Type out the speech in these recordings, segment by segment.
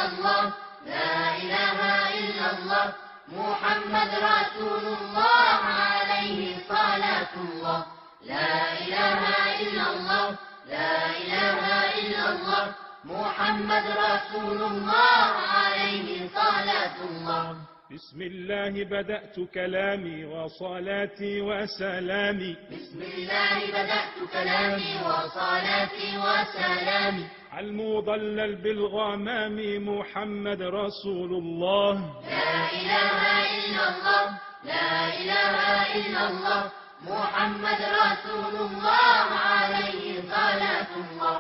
الله لا إله إلا الله محمد رسول الله عليه صلاة الله لا إله إلا الله لا إله إلا الله محمد رسول الله عليه صلاة الله بسم الله بدأت كلامي وصلاتي وسلامي بسم الله بدأت كلامي وصلاتي وسلامي على المضلل بالغمام محمد رسول الله لا إله إلا الله لا إله إلا الله محمد رسول الله عليه صلاة الله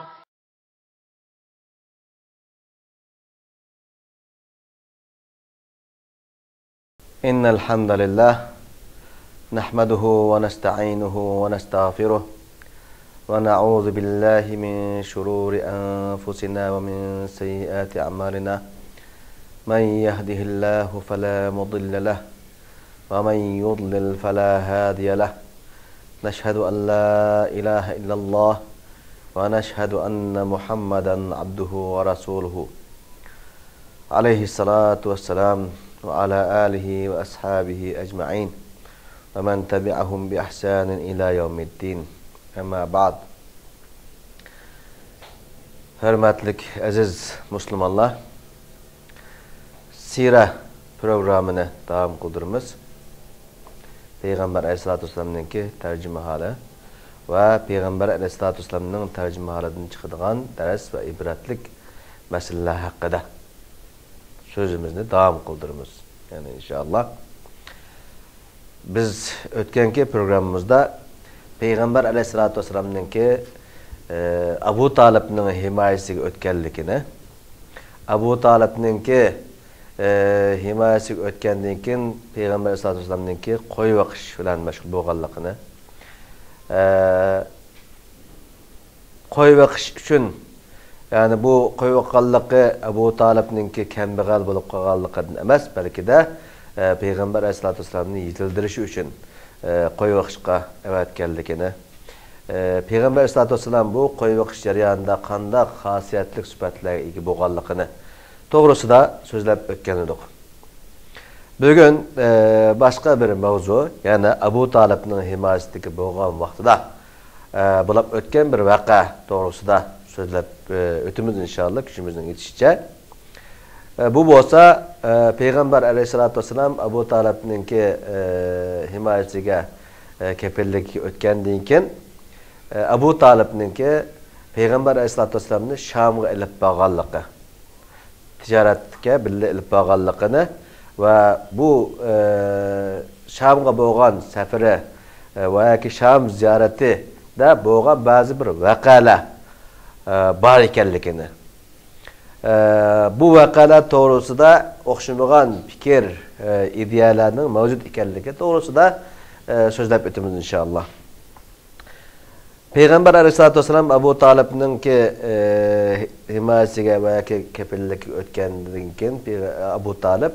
إن الحمد لله نحمده ونستعينه ونستغفره ونعوذ بالله من شرور أنفسنا ومن سيئات أعمالنا من يهده الله فلا مضل له ومن يضلل فلا هادي له نشهد أن لا إله إلا الله ونشهد أن محمدا عبده ورسوله عليه الصلاة والسلام وعلى آله وأصحابه أجمعين ومن تبعهم بإحسان إلى يوم الدين أما بعد hürmetlik aziz Müslümanlar Sira programını devam kıldırımız Peygamber Aleyhisselatü Vesselam'ınki tercüme hali ve Peygamber Aleyhisselatü Vesselam'ın tercüme halinden çıkıdığan ders ve ibretlik meseleler hakkında sözümüzü devam kıldırımız. Yani inşallah. Biz ötkenki programımızda Peygamber Aleyhisselatü Vesselam'ınki Abu Talib'nin himayesi ötkenlikini, Abu Talib'ninki himayesi ötkenlikin Peygamber Aleyhisselatü Vesselam'ınki koyu vakış bilen meşgul boğallıkını, koyu vakış üçün yani bu koyu vakallığı Abu Talib'ninki kembegal bulup kallıqıdan emas, belki de Peygamber Aleyhisselatü Vesselam'ın yitildirişi üçün koyu vakışqa evet geldikini, Peygamber Aleyhisselatü Vesselam bu koyu vakış jarayonida qandaq xasiyetlik sübetlerge ega boğallıqını doğrusu da sözlep ötkendik. Bugün başka bir mavzu, yani Abu Talib'nin himayesindeki boğan vaxtida bulap ötken bir vaqa doğrusu da sözlep ötümüz inşallah gücümüzün yetişince. Bu bolsa Peygamber Aleyhisselatü Vesselam Abu Talib'ninki himayesiga kepillik ötkendiğin ken Abu Talib'ninki Peygamber Aleyhisselatü Vesselam'ni Şam'a ilip bağallıqı, ticaretke birle ilip bağallıqını ve bu Şam'a boğan sefere veya ki Şam ziyareti de boğan bazı bir vakala bar ekenligini. Bu vakalar doğrusu da oxşamagan fikir, ideyalarning mavjud ekanligi doğrusu da sözlep ötümüz inşallah. Peygamber Aleyhisselatü Vesselam Abu Talib'ninki himayesiga veya ki kepillik ötkendiğinden keyin Abu Talib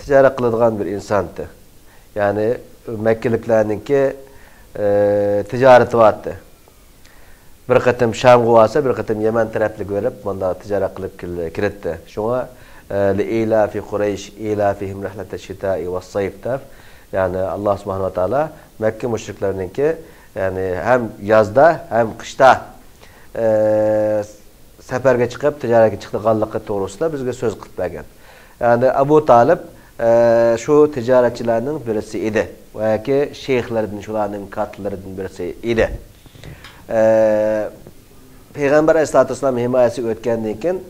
ticaret kıladigan bir insandı. Yani Mekkeliklarninki ticareti vardı. Bir qatım Şam'a varsa, bir qatım Yemen taraflı verip bunda ticaret kılıp kiretti. Şuna li'ilafi Qureyş, ilafihim rihlete şitai ve sayf def. Yani Allah Subhanahu ve Teala Mekke müşriklerininki yani hem yazda hem kışta seferge çıkıp ticarete çıktıqanlıqı doğrusunda bizge söz qılıp bergen. Yani Abu Talib şu ticaretçilerinin birisi idi. Veya ki şeyhlerden, şularının katıllarından birisi idi. Peygamber Aleyhisselatü Vesselam himayesi ötkendiğinden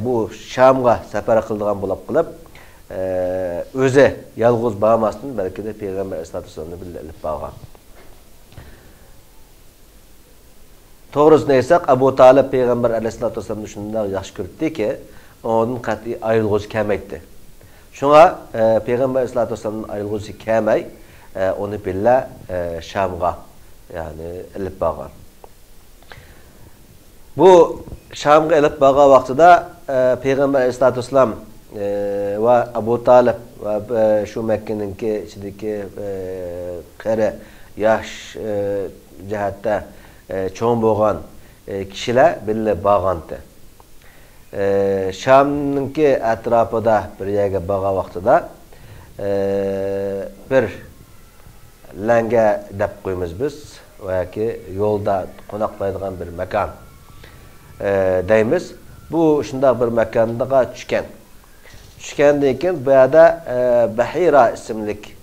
bu Şam'a sefer kıldığan bulap kılıp öze yalğız bağmasın belki de Peygamber Aleyhisselatü Vesselam'ı bildirip bağlan. Doğrusu neyse Abu Talib Peygamber Aleyhisselatü Vesselam'ı şundan yaş gördü ki onun katı ayrılğızı kemekti. Şuna Peygamber Aleyhisselatü Vesselam'ın ayrılğızı kemey onu bile Şam'a yani ilip bağlan. Bu Şam'a ilip bağlan vaxtida Peygamber Aleyhisselatü Vesselam ve Abu Talib ve şu Mekke'ninki içindeki kere yaş cihatta çoğun boğan kişiler bile bağlandı. Şam'nınki etrafıda bir yerge bağa vaxtıda bir lenge dep koyumuz biz veya ki yolda konaklaydıgan bir mekan deyimiz. Bu şunda bir mekandaga düşken. Düşkendeyken bu yada Bahira isimlik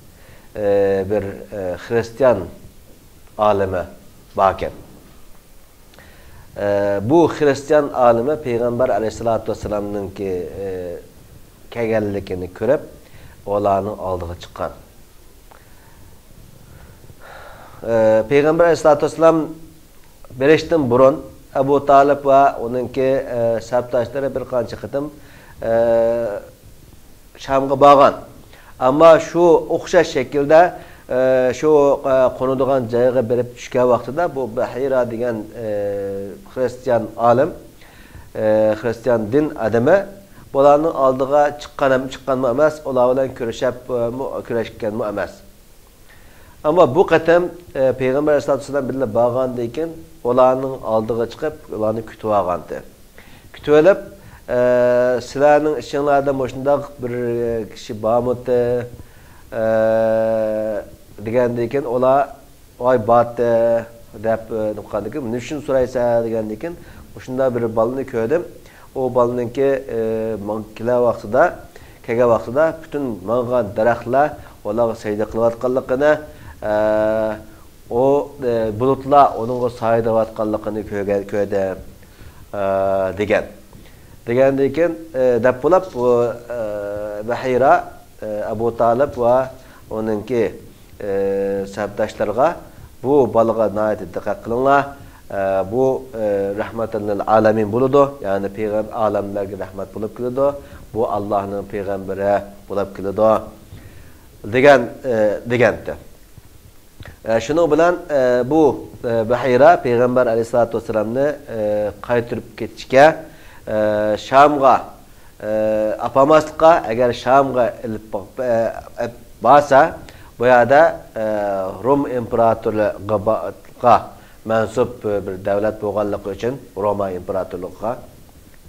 bir Hristiyan alimi baken. Bu Hristiyan alimi Peygamber Aleyhissalatu vesselam'nın ki kegellikini körüp olanın aldığı çıkan. Peygamber Aleyhissalatu vesselam berişten burun Ebu Talib ve onunki sabtaşları bir kança kıtım Şam'a bağan. Ama şu okşaş şekilde şu konuduğun cayıga berip düşken vaxtıda bu Bahira degen Hristiyan alim, Hristiyan din adamı bularning aldığa çıkan mı emas, olar bilan kurashgan mı emas. Ama bu qatam Peygamber Aleyhissalatu vesselam bilan bağan deyken olarning aldığa çıkıp olarni kütüp algandı. Kütüp alıp sizlarning ishinglarda moshundaq bir kishi bormidi degandeyken olar oy batdi deb nuqqandikin nishun so'raysa degandeyken o'shunda bir balani ko'rdim. O balninki kela vaqtida kelgan vaqtida butun mangan daraxtlar ularga sajda qilayotganligini o bulutlar onunga saydalayotganligini ko'rdi degan. Degandeyken deb bo'lib Bahira Abu Talib va onunki sabdashlarga bu balaga nayet diqqat qilinglar. Bu rahmetel alamin buludu. Yani peygamber alemlerge rahmet bulup kılıdı. Bu Allah'ın peygamberi bulup kılıdı. Degende. Şunu bilen bu Bahira Peygamber Aleyhissalatu vesselam'ni qaytırıp ketishga Şam'a apamaslıqqa agar Şam'a ilip basa bu yerda Rum imparatorluğuna mensup bir devlet bo'lganligi uchun Roma imparatorluğuna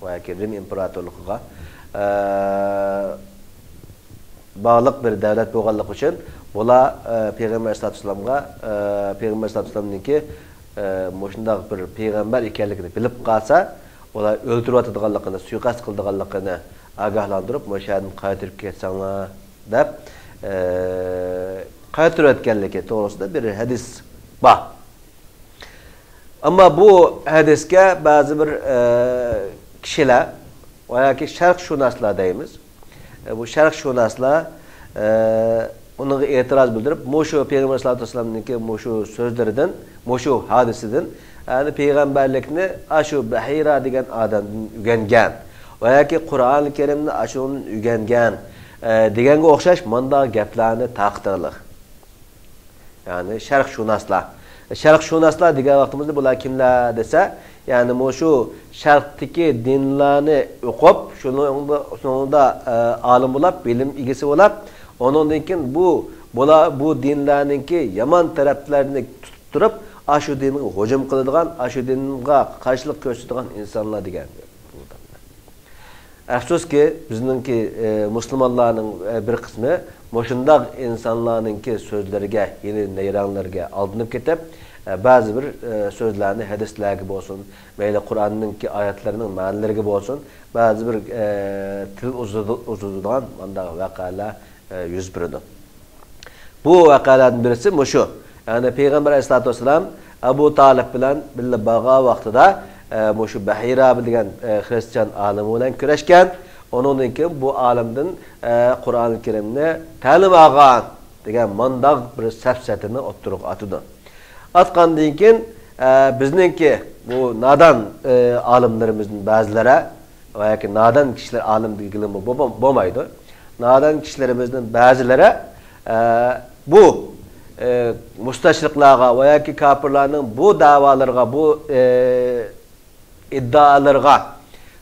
veya ki Rim imparatorluğuna bağlıq bir devlet bo'lganligi uchun bular Peygamber Aleyhissalatu vesselamga Peygamber Aleyhissalatu vesselam'niki mushundaq bir peygamber ekanligini bilib qolsa, ular o'ldirib atadiganligini, suiqasd qiladiganligini agahlantirib, mo'shadan qaytirib ketsanglar deb qaytirib atganligi to'g'risida bir hadis bor. Ama bu hadisga bazı bir kişiler veya ki şerhşunaslar deyimiz. Bu şerhşunaslar ona itiraz bildirip Moşu Peygamber Aleyhissalatu vesselam'nınki Moşu sözlerinden, Moşu hadisinden yani peygamberlikni aşu Bahira degan adamdan ügengen veya ki Kur'an-ı Kerimni aşunun ügengen deganga o'xshash manda gaplarni taqdirliq. Yani şerhşunaslar. Şerhşunaslar degan vaqtimizda bular kimlar desa, yani şu şarqdagi dinlarni o'qib, sonunda alim bo'lib, bilim egasi bo'lib, ondan keyin bu dinlarninki yomon taraflarini tutib turib, shu dinga hujum qiladigan, shu dinga qarshilik ko'rsatadigan insonlar degan. Afsuski bizningki musulmonlarning bir qismi moshundaq insonlarningki so'zlariga, yeni nayranlarga aldinib ketib, ba'zi bir so'zlarni hadislarga bo'lsin, mayli Qur'onninki oyatlarining ma'nolariga bo'lsin, ba'zi bir til uzadigan bunday voqealar yuz berdi. Bu voqealardan birisi shu. Yani Peygamber Aleyhissalatu vesselam Abu Talib bilan birga bağa vaqtida şu Bahira degan Hristiyan alimi bilan kurashgan. Ondan keyin bu alimdan Qur'on-i Kerimni ta'lim olgan degan mandaq bir safsatini o'ttirib atdi. Atqandan keyin bizningki bu nadan alimlarimizning ba'zilari veya ki nadan kishilar alim degan bo'lmaydi. Nadan kishilarimizning ba'zilari bu mustashriqlarga veya ki kafirlarning bu da'volarga, bu iddialarga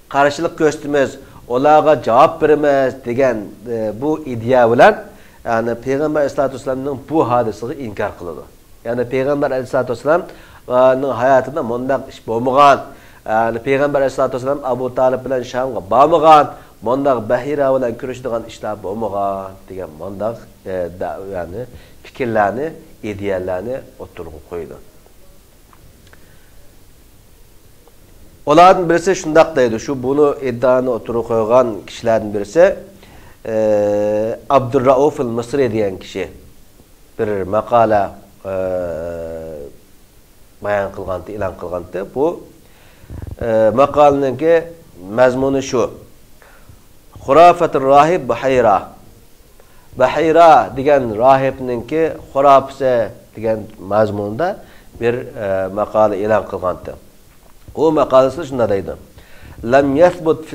qarshilik ko'rsatamiz, ularga javob beramiz degan bu idea bilan yani Peygamber Aleyhissalatu vesselam'ning bu hadisini inkar qiladi. Yani Peygamber Aleyhissalatu vesselam'ning hayotida mundaq ish bo'lmagan, Yani Peygamber Aleyhissalatu vesselam Abu Talib bilen Şam'a bağmıgan, mondaq Bahira bilen körüşdiğin işler olmagan degan mondaq yani fikirlerini, ideallerini oturgu koydu. Onlardan birisi şundaq deydi, şu bunu iddianı oturup koygan kişilerden birisi Abdurrauf el-Mısri diyen kişi bir makala bayan kılgantı, ilan kılgantı. Bu makalanınki mezmunu şu. Hurafet-i rahib Bahira. Bahira diyen rahibninki hurafse diyen mezmununda bir makala ilan kılgantı. O makalası şunda deydi. Lem yethbut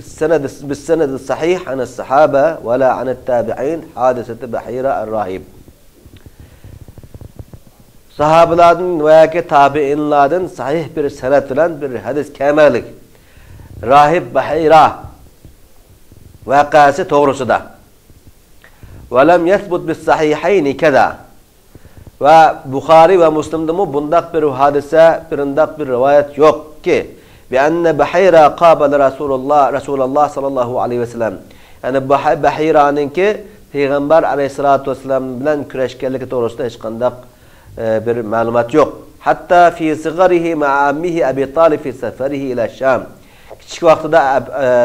bis senedi sahih an as-sahaba ve la an at-tabi'in hadiseti Bahira el-rahib. Sahabelerden veya tabi'inlerden sahih bir senet bilen bir hadis kemerlik. Rahib Bahira vakası doğrusu da. Ve lem yethbut bis sahihayni keda. Ve Bukhari ve Müslim'de mu bundak bir hadise, birindak bir rivayet yok ki bi enne Bahira qabala Resulullah sallallahu aleyhi ve sellem. Yani Bahira'nın ki Peygamber aleyhissalatu vesselam bilen küreşkerlik doğrusunda hiç kandak bir malumat yok. Hatta fi sigarihi ma'ammihi Abi Talib fi seferihi ila Şam. Küçük vaxtida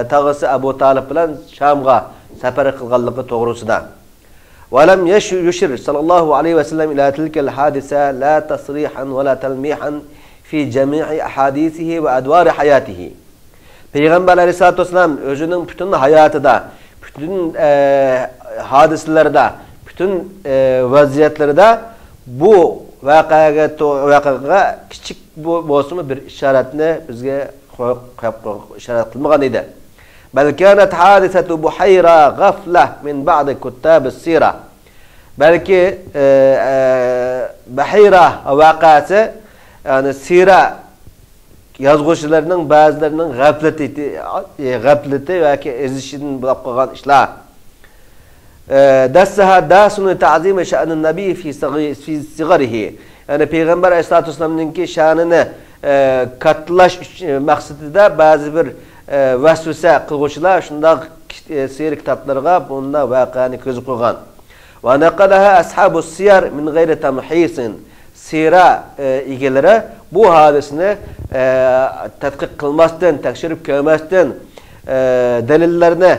tağısı Abu Talib bilen Şam'a sefer kılganlığı doğrusunda. Ve lem yushir sallallahu aleyhi ve sellem ila tilkel hadise la tasrihan ve la telmihan fi cemi'i ahadisihi ve advari hayatihi. Peygamber aleyhissalatu vesselam özünün bütün hayatıda, bütün hadiselerde, bütün vaziyetlerde bu vakıya küçük bolsun bir işaretini bizge işaret kılmagan idi. Bel kanat hadisetu Buhayra gafle min ba'd kuttab es-sira. Belki Buhayra vakası yani sira yazgıçlarının bazılarının gafleti ve ki ezişinin bırakılan işler. Dassaha dasunu ta'zim şa'nun nabi fi sigarihi. Yani Peygamber Aleyhissalatu vesselam'ın ki şanını katlaş maksatında bazı bir vesvese kılgıçlar şunda seyir kitaplarına bunda vakıanı közü koygan. Ve nakalaha ashabu siyar min gayri tamhisin. Sira ilgilere bu hadisini tetkik kılmazdan, tekşirip görmezden, delillerini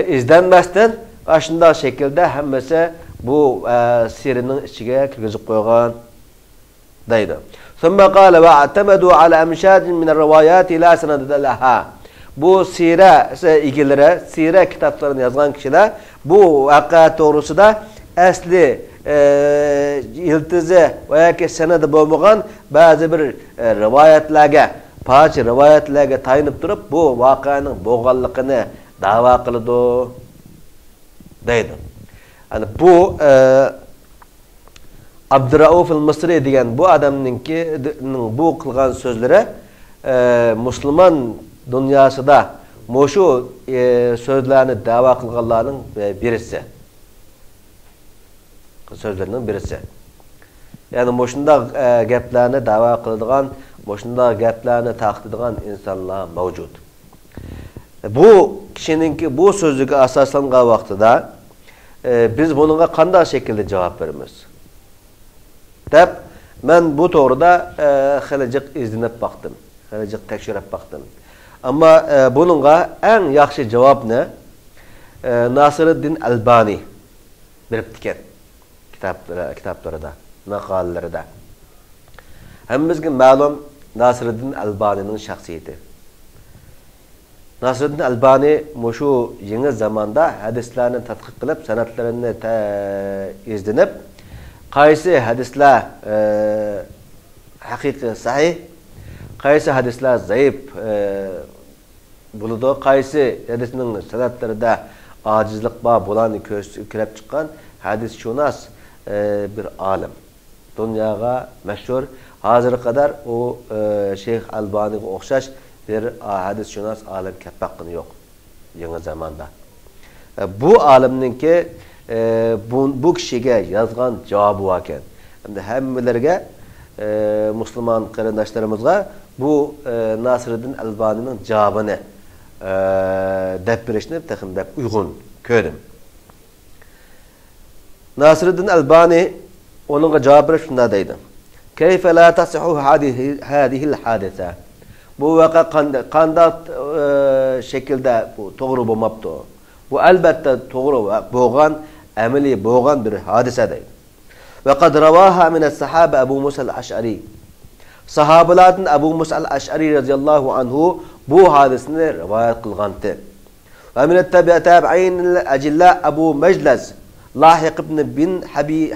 izlenmezden aşında şekilde hemmesi bu sirinin içine kirgizip koygan deydi. ثم قال واعتمدوا على أمشاج من الروايات لا سند لها. Bu sire ilgilere, sire kitaplarını yazan kişiler bu vakıa doğrusu da asli iltizi veya ki senedi bulmagan bazı bir rivayetlerge, parça rivayetlerge tayinip durup bu vakıanın boğallıkını dava kılıdı deydi. Yani bu Abdurrauf el-Mısri degan bu adamninki bu kılgan sözlere Müslüman dünyasında moşu sözlerini dava kılganlarının birisi. Sözlerinin birisi. Yani moşunda gaplarni dava kıldıgan, moşunda gaplarni taqdidigan insanlar mevcut. Bu kişininki bu sözlüğe asaslangan vaqtida biz bununla qanday şekilde cevap verimiz? Dep men bu to'g'rida xilajik izlanib baqdim, xilajik tekshirib baqdim. Ama bununla en yaxshi javobni Nasiruddin Albani berib diken kitaplarida, maqolalarida. Hammamizga ma'lum Nasiruddin Albani'nin şahsiyeti. Nasiruddin Albani şu yeni zamanda hadislerini tadqiq qilib, sanatlarini izlanib, qaysi hadislar haqiqiy sahih, qaysi hadislar zaif bo'ladi, qaysi hadisning sanatlarida acizlik bor bo'lani ko'rib chiqqan hadisshunos bir alim. Dunyoga mashhur, hozir qadar o Şeyh Albani'ga o'xshash bir hadisshunos alim kapaqqini yo'q yeni zamanda. Bu alimninki bu kishiga yozgan javobi ekan. Endi hammalarga Müslüman qarindoshlarımızga bu Nasriddin Albani'nin cevabını dep berishni texim dep uygun ko'rdim. Nasriddin Albani onunğa cevap berip şunda deydi. Keyfe la tasihu hadihil hadisa. Bu vaka qanday şekilde bu to'g'ri bo'lmabdi. Bu albatta to'g'ri bo'lgan, amaliy bo'lgan bir hodisa deydi. Ve kad ravaha min as-sahaba Abu Musa al-Ash'ari. Sahabalardan Abu Musa al-Ash'ari radıyallahu anhu bu hadisini rivayet qilgandi. Ve min at-tabi'in al-ajilla Abu Majlaz Lahiq ibn bin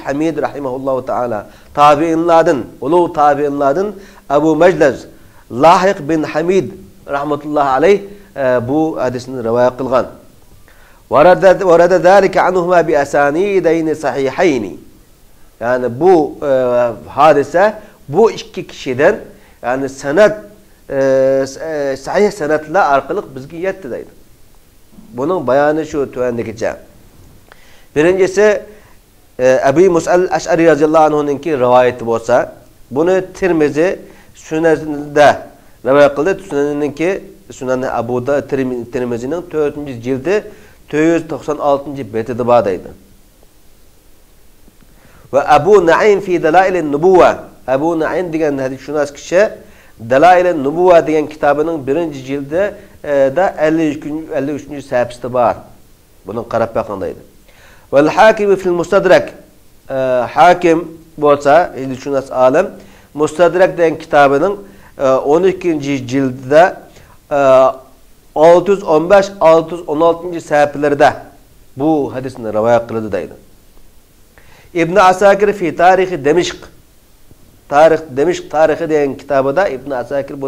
Hamid rahimahullahu ta'ala. Tabi'inlardan, ulu tabi'inlardan Abu Majlaz Lahiq bin Hamid rahmetullahi aleyh bu hadisini rivayet qilgan. Varada zalika anhuma bi asanidayn sahihayn. Yani bu hadise bu iki kişiden yani sanat sahih sanatla arkalık bizge yetti deydi. Bunun bayanı şu tüvendikice. Birincisi Ebu Musa al-Ash'ari radıyallahu anh'unki rivayeti olsa bunu Tirmizi Sünen'de rivayet kıldı. Sünen-i Abu'da Tirmizi'nin 4. cildi 496. betidi bağdaydı. Ve Ebu Na'im fi Delail-i Nubuwa. Ebu Na'im diyen hadis-şunas kişi Delail-i Nubuwa diyen kitabının 1. cildi da 53. sayfasında var. Bunun qarab bakandaydı. Vel Hakim fil Mustadrak. Hakim bolsa hadis-şunas alim Mustadrak diyen kitabının 12. cildide 615-616. sayfalarda bu hadisini rivayet kıldı deydi. İbn Asakir fi Tarihi Demişk. Demişk tarihi diyen kitabında İbn Asakir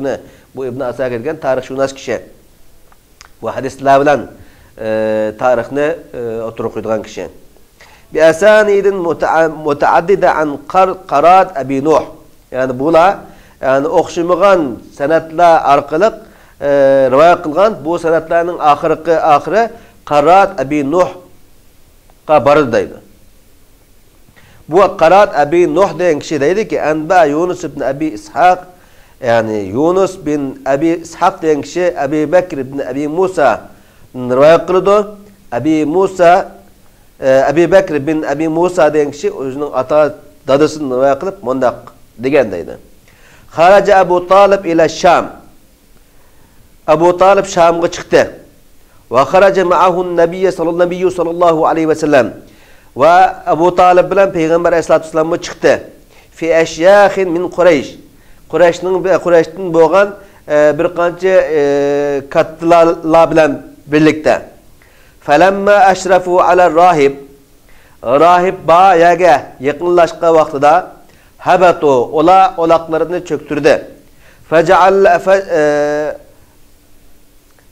bu İbn Asakir diyen tarihşunas kişi. Bu hadisler bilen tarihini oturup koyduğun kişi. Bi asanidin mutaaddide an qarat Abi Nuh. Yani bula yani oxşamagan sanatlar arqılık rivayet kılgan bu sanatlarının ahırı qarat Abi Nuh barıdı deydi. Bu Qarat Abi Nuh diyen kişi deydi ki Enba Yunus ibn Abi İshak yani Yunus bin Abi İshak diyen kişi Abi Bekir ibn Abi Musa rivayet kıldı. Abi Bekir bin Abi Musa diyen kişi özünün ata dadısını rivayet kılıp mundak degen deydi. Haraca Abu Talib ile Şam. Abu Talib Şam'a çıktı. Ve haraca ma'ahun Nebiyye sallallahu aleyhi ve sellem. Ve Abu Talib bilen Peygamber Aleyhisselatü Vesselam'a çıktı. Fi eşyâhin min Kureyş. Kureyş'ten boğan bir kanca katlılarla bilen birlikte. Felemma eşrefu ala rahib. Rahib bayaga yakınlaşka vaxtıda habatu olaklarını çöktürdü.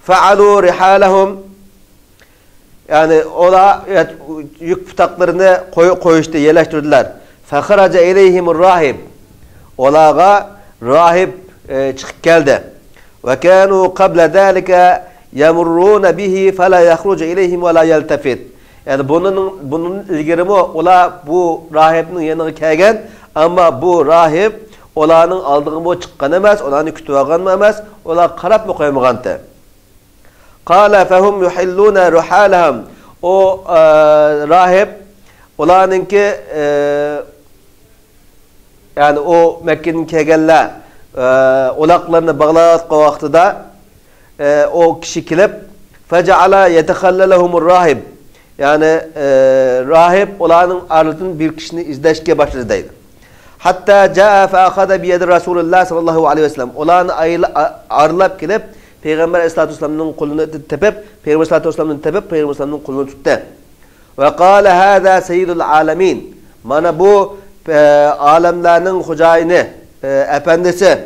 Fe'alu rihalahum. Yani yük putaklarını koyuştu, yerleştirdiler. Feharaca ileyhimur rahib. Olağa rahib çıkıp geldi. Ve kanu qabla zalika yamurruna bihi fela yahrucu ileyhim ve la yeltefit. Yani bunun ilgirimi ola bu rahibin yanına kelgen ama bu rahib olanın aldığını bu çıkan emez, olanı kütüvagan emez, ola qarab mı koymağantı. Qala fehum yuhilluna ruhalahum. O rahip olanınki yani o Mekke'nin kelgenler olaklarını bağladığı vaxtıda o kişi kilip feceala yetekhallalahumur rahib. Yani rahip olanın arasının bir kişini izleşke başladı deydi. Hatta caa fe akhada bi yedi Resulullah sallallahu aleyhi ve sellem. Olanı arılap kilip Peygamber Aleyhisselatü Vesselam'ın kolunu tepip, Peygamber Aleyhisselatü Vesselam'ın tepip, Peygamber Aleyhisselam'ın kolunu tuttu. Ve kâle hâzâ seyyidul âlemin. Bana bu alemlerin hocayını, efendisi.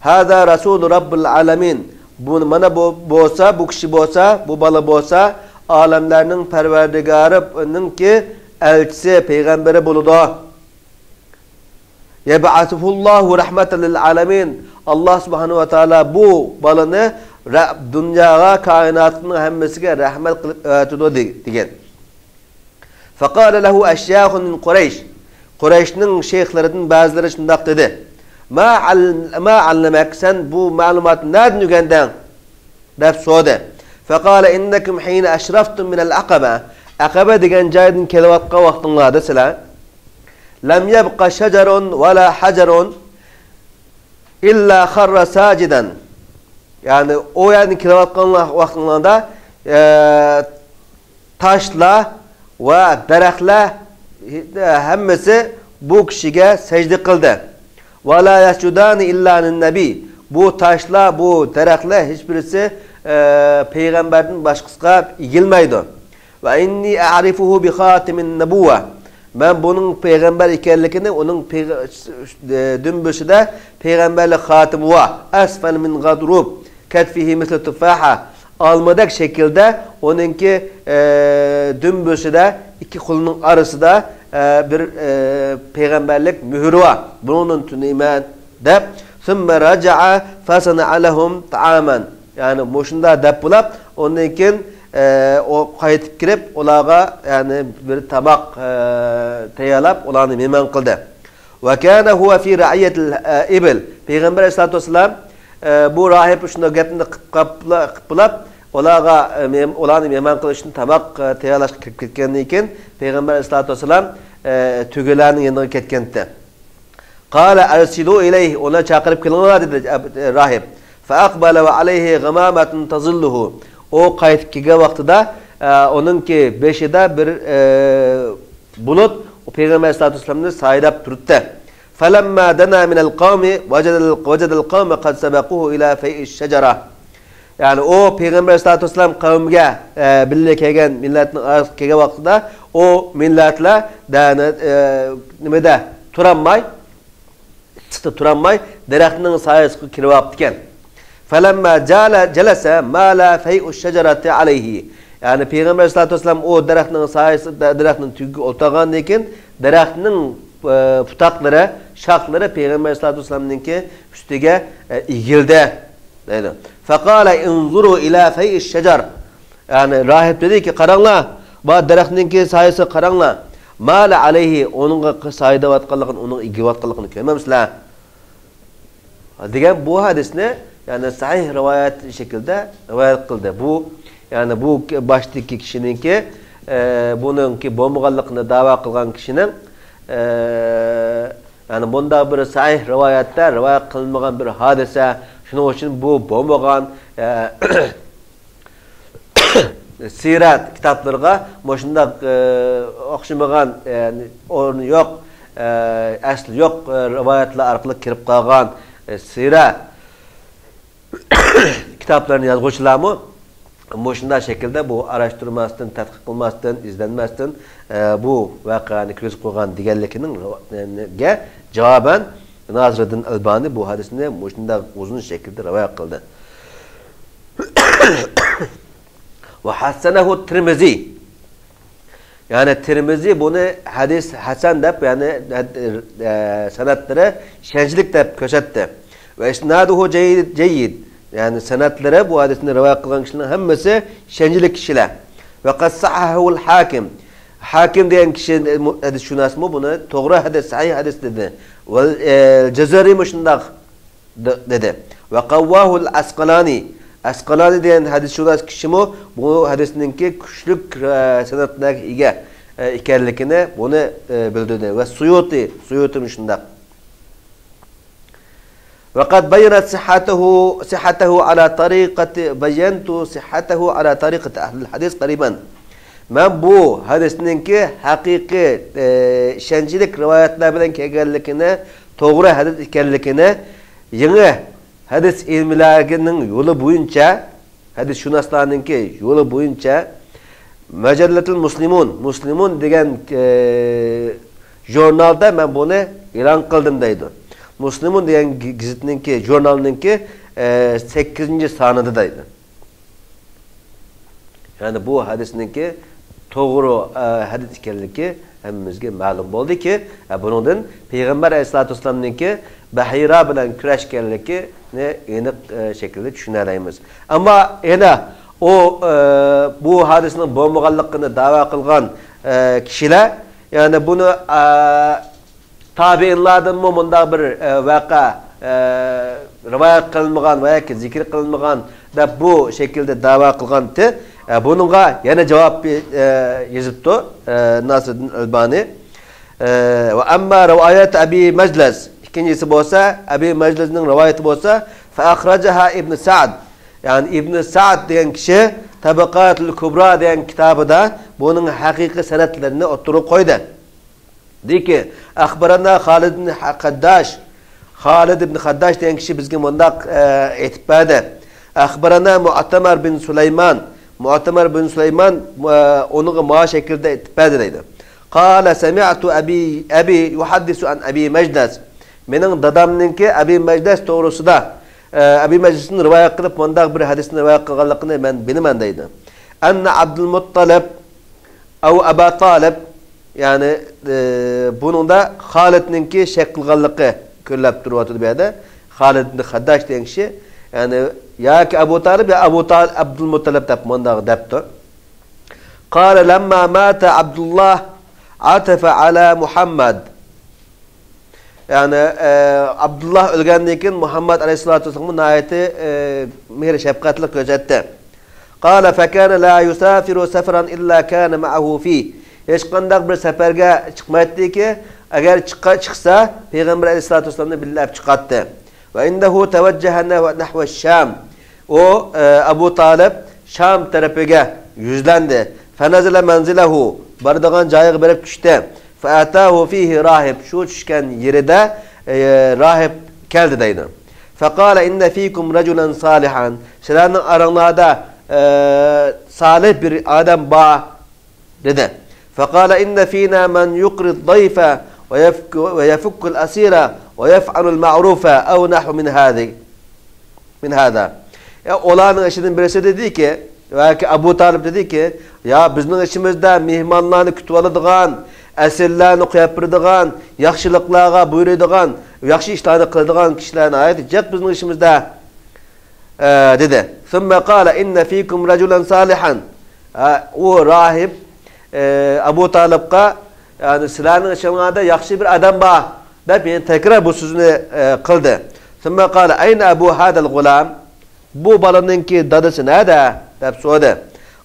Hâzâ Resulü Rabbul âlemin. Bana bu kişi bolsa, bu balı bolsa, alemlerin perverdigarının ki elçisi, peygamberi buludu. Yeb'atufullahu rahmeten lil âlemin. Allah subhanahu ve teala bu balını dünyaya, kainatının hemmesine rahmet kılıp öğütüdü degen. Fekâle lehu eşyâhun min Kureyş. Qurayshning şeyhlerinden bazıları şundaq dedi. Ma allamak sen bu ma'lumatni nereden öğrendin? deb so'radi. Faqala innakum hina ashraftum min al-aqaba. Aqaba degan joydan kelayotgan vaqtinglarda sizlar lam yabqa shajarun wa la hajarun illa kharra sajidan. Yani o yerden kelayotgan vaqtinglarda taşlar ve daraxtlar hammasi bu kishiga sajda qildi. Va la yasjudani illa lin-nabi. Bu taşlar, bu daraxtlar hiç birisi peygamberden başkasına egilmaydi. Ve inni a'rifuhu bi khatimin nubuwa. Ben bunun peygamber ekanligini onun dümbüşüde peygamberlik hatimi var. Asfal min gadrub. Ketfihi misli tufaha. Almadak şekilde onunki dümbüşüde iki kolunun arasında bir peygamberlik mührü var. Bunun tünimen de sümme raca'a fasana alehum ta'aman. Yani boşunda dep bulap onunkin o kayıtıp girip olağa yani bir tabak teyalap olanı meman kıldı. Ve kana huve fi ra'iyetil ibil. Peygamber Aleyhissalatu vesselam bu rahip şunda gapni qıplap olağa olanı meman kılışını tabak teyalaş kirip ketkendiği için Peygamber Aleyhissalatu vesselam tügülerinin yanına ketkendi. Qala arsilu ileyh ona çağırıp kılınlar dedi rahip. Fa aqbala ve aleyhi gamamatun tazilluhu. O kayıt kiga vaktida onunki beşide bir bulut o Peygamber Aleyhissalatu vesselam'ı sayıdap turuttu. Falamma dana minel kavmi vecedel kavmi kad sebequhu ila fey'iş şecera. Yani o Peygamber Aleyhissalatu vesselam kavmiga birlikte kelgan milletin arasında kelgan vaktida o milletler nimede turanmay daraxtning sayəsiga kirib aptikan. Falamma jalasa ma la fey'u şecerati alayhi. Yani Peygamber Aleyhissalatu vesselam o daraxtning sayəsida daraxtning tügü o'tagandan keyin daraxtning putaqlari, şaxlari Peygamber Aleyhissalatu vesselam'ninki üstiga egildi dedi. Faqala inzuru ila fey'iş şecer. Yani rahip dedi ki qaranglar, bu daraxtninki sayəsi qaranglar. Ma la alayhi onunğa sayda vatqanlığını, onun egilib vatqanlığını görmemsizlar. Degan bu hadisni yani sahih rivayet şekilde rivayet kıldı. Bu yani bu baştaki kişininki bununki bombalığını dava kılgan kişinin yani bunda bir sahih rivayette rivayet kılınmagan bir hadise. Şunun için bu bombagan sirat kitaplarına boşunda okşamagan yani ornu yok, aslı yok rivayetler arkalı kirip kalgan sirat kitaplarını yazgıçlar mı? Boşunda şekilde bu araştırmasından, tadqiq kılmasından, izlenmesinden bu vakıanı kriz koygan digerlikinin cevaben Nasreddin Albani bu hadisini boşunda uzun şekilde rivayet kıldı. Ve hassanehu Tirmizi. Yani Tirmizi bunu hadis hasan dep yani sanatları şençlik dep köşetti. Ve isnaduhu ceyyid. Yani sanatları bu hadisini rivayet kılan kişilerin hemmesi şençlik kişiler. Ve kad sahhahu'l hakim. Hakim diyen kişi hadis şunas mı bunu doğru hadis, sahih hadis dedi. Ve Cezeri müşundak dedi. Ve kavvahu'l Asqalani. Asqalani diyen hadis şunas kişi mi bu hadisininki güçlük sanatlarına ega ekanligini bunu bildirdi. Ve Suyuti müşundak. وقد بينت صحته على طريقة بينت صحته على طريقة أهل الحديث قريبا. Ben bu hadisninki hakiki şençilik rivayetler bilen kelganligini, doğru hadis ekanligini yeni hadis ilmilerinin yolu boyunca, hadis şunaslarınki yolu boyunca Mecelletul Muslimun degan jurnalda ben bunu ilan kıldım deydi. Müslüman diyen gazeteninki, jurnalinki 8. sanıdaydı. Yani bu hadisninki doğru hadis ekanligi hammamizga ma'lum bo'ldi ki bundan Peygamber Aleyhissalatu vesselam'ninki Bahira bilan kurashganligini aniq şekilde tushunamiz. Ama yana o bu hadisning bo'lmaganligini da'vo qilgan kişiler yani bunu tabiinlardan mı bunda bir vaka rivayet kılınmagan veya ki zikir kılınmagan da bu şekilde dava kılgantı. Bununla yine cevap yazıptı Nasreddin Albani. Ve amma rivayet Abi Meclis ikincisi bolsa Abi Meclis'nin rivayeti bolsa fa akhrajaha İbn Sa'd. Yani İbn Sa'd diyen kişi Tabakatul Kubra diyen kitabında bunun hakiki senetlerini oturup koydu. Diyor ki akhbarana Halid ibn Haddaş. Halid ibn Haddaş diyen kişi bizge mundak etibade. Akhbarana Mu'tamar bin Süleyman. Mu'tamar bin Süleyman onu ma şekilde etibade deydi. Qala semi'tu abi yuhaddisu an Abi Meclis. Mening dadamninki Abi Meclis doğrusida Abi Meclis'in rivayet kılıp mundak bir hadisini rivayet kılganligini men biliman deydi. Anna Abdülmuttalib ev Aba Talib yani bunun da Halid'ninki şek kılganlığı köllep duruyordu bir yerde. Halid ibn Haddaş diyen kişi yani ya ki Abu Talib ya Abu Talib Abdülmuttalib dep mundak depti. Qala lamma mata Abdullah atafa ala Muhammed. Yani Abdullah ölgenden keyin Muhammed aleyhissalatu vesselam'ın ayeti mehr şefkatli gözetti. Qala fa kana la yusafiru safaran illa kana ma'ahu fi. Hech qanday bir safarga chiqmaydi ki agar chiqsa Peygamber aleyhissalatu vesselam'ni billab chiqatdi. Ve indehu tevajjaha nahva Şam. O Abu Talib Şam tarafiga yuzlandi. Fanazala manzilahu bardigan joyiga berib tushdi. Fa'atahu fihi rahib. Shu tushgan yerida rahib keldi deydi. Faqala inna fikum rajulan salihan. Sizlarning aranglarda salih bir adam bor dedi. Faqala inna fina man yuqrid dayfa ve yafukku al-asira ve yef'alu al-ma'rufa ev nahu min hada. Ya olanın işinin birisi dedi ki belki Abu Talib dedi ki ya bizning işimizde mehmonlarni kutib oladigan, asirlarni qo'yib beradigan, yaxshiliklarga buyuradigan, yaxshi ishlarni qiladigan kishilarni aytacak bizning işimizde dedi. Thumma qala inna fikum rajulan salihan. O rahib Abu Talib'ga yani sizlarning ishingizda yaxshi bir adam bor deb yana tekrar bu so'zni qildi. Thumma qala ayna abu hadal gulam. Bu balaninki dadasi nerede? deb so'radi.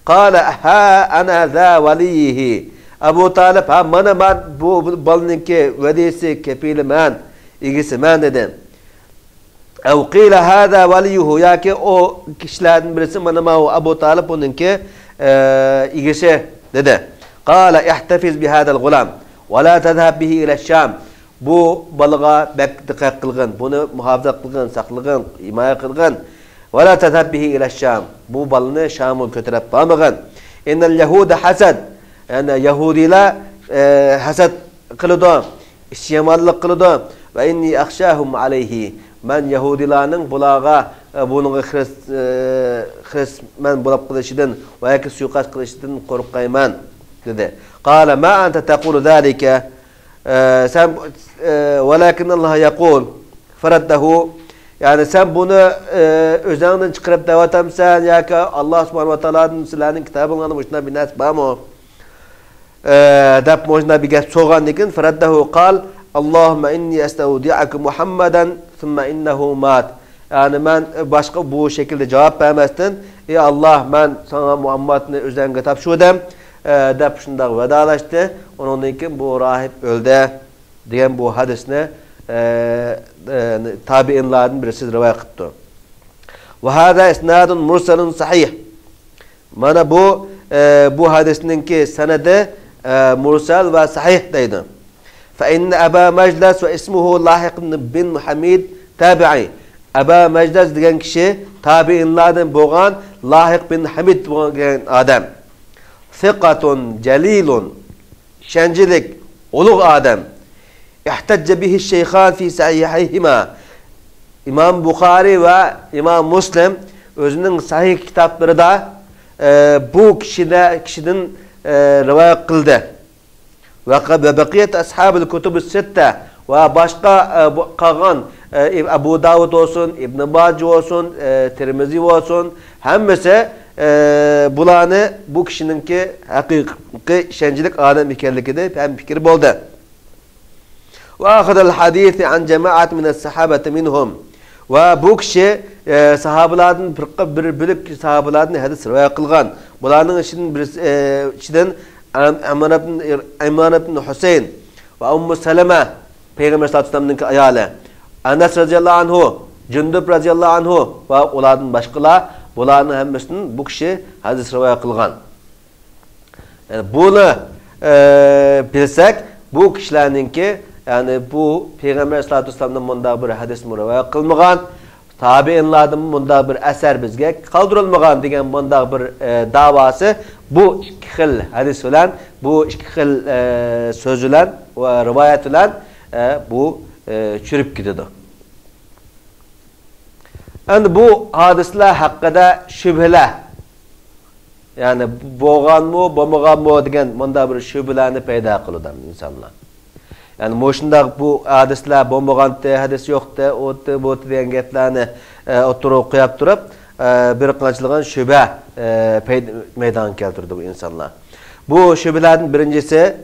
Qala ha ana za valihi. Abu Talib ha mana men bu balaninki vadisi kepiliman, igisiman dedi. Ev qila hada valiyuhu yaki o kişilerden birisi mana ma Abu Talib onunki igisi dedi. Qala ihtafiz bi hadal gulam ve la tadhhab bihi ila Şam. Bu balığa bek dikkat kılgın, bunu muhafaza kılgın, saklığın, himaya kılgın. Ve la tadhhab bihi ila Şam. Bu balını Şam'a götürüp bağmagın. İnnel Yahuda hasad. Yani Yahudiler hasad kılıdı, işyamallık kılıdı. Ve inni akhşahum aleyhi. Men Yahudilarning bulağa bunun Hristiyan bulab kılışıdan ve ki suikast kılışıdan korkayman dedi. Qala ma anta taqulu zalika sen walakin Allah yaqul faraddahu yani sen bunu özünden çıkarıp davatamsan ya ki Allah subhanahu ve ta'ala'nın sizlerinin kitabından boşuna bir nas barmı dep boşuna bir gap soğan dikin faraddahu qal Allahümme inni estaudi'ake Muhammeden thumma innehu mat. Yani ben başka bu şekilde cevap vermezdim. Ey Allah ben sana Muhammed'ni özden tapşırdım. Dep şunda vedalaştı. Ondan ki bu rahip öldü diyen bu hadisine tabiinlerden birisi rivayet etti. Ve hada isnadun mursalun sahih. Mana bu hadisninki senedi mursal ve sahih deydi. فإن أبا مجلس واسمه لاحق بن حميد تابعي. أبا مجلس diyen kişi tabiinlerden boğan Lahik bin Hamid boğan adam. Fikatun celilun şencilik oluk adam. İhtecce bihi şeyhan fi sahihihima. İmam Bukhari ve İmam Müslim özünün sahih kitapları da bu kişinin rivayet kıldı. Ve bakiyet ashabul kutub sitte ve başka kalan Abu Davud olsun, İbn Mace olsun, Tirmizi olsun hemmesi bulanı bu kişininki hakiki şencilik adam ikenlikide hem fikir buldu. وأخذ الحديث عن جماعة من الصحابة منهم وبوكش sahabalardan bir bölük sahabalardan hadis rivayet kılgan. Bularning içinden Imran ibn Husayn ve Ummu Salama Peygamber sallallahu aleyhi ve sellem'nin ayali. Anas radıyallahu anhu, Cundub radıyallahu anhu ve ulardan başkalar bularning hammasidan bu kishi hadis rivayet kılgan. Yani bunu bilsek bu kişilerinki yani bu Peygamber sallallahu aleyhi ve sellem'den bunda bir hadis rivayet kılmagan. Tabiinlardan bunda bir eser bizge kaldırılmagan degan bunda bir davası bu iki xil hadis bilan bu iki xil söz bilan ve rivayet bilan bu çürüp gidiyor. Endi bu hadislar hakkında şübheler yani bo'lganmi bo'lmaganmi degan bunda bir şübhelarni paydo qiladi insonlar. Yani moşunda bu hadisler bo'lmaganda hadis yo'qda bu degan gaplarni o'tirib qo'yib turib bir qanchaligan shubha maydonga keltirdi bu insonlar. Bu shubhalarning birinchisi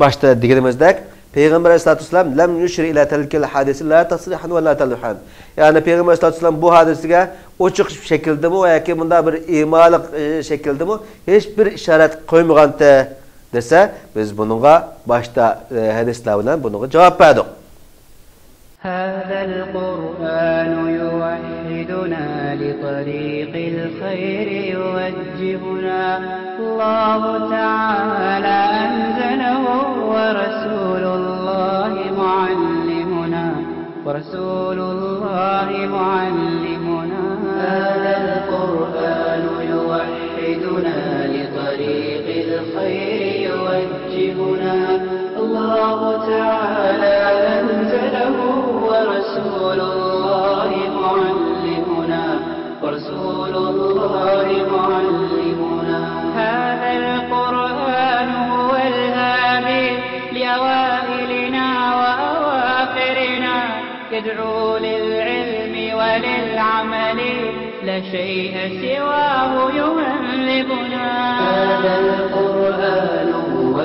boshda deganimizdek Peygamber sallallohu alayhi vasallam lam yushri ila tilkal hadisi la tasrihan va la talhan. Yani Peygamber sallallohu alayhi vasallam bu hadisiga ochiq shakldami yoki bunda bir imoliq shakldami hech bir ishorat qo'ymaganda dese biz bununla başta hadisler bilen bununla cevap verdik. هذا القرآن يوحدنا لطريق الخير يوجهنا الله تعالى أنزله ورسول الله معلمنا هذا القرآن يوحدنا لطريق الخير يوجهنا الله تعالى أنزله ورسول الله معلمنا هذا القرآن هو الهادي لأوائلنا وأواخرنا يدعو للعلم وللعمل لا شيء سواه يهذبنا هذا القرآن هو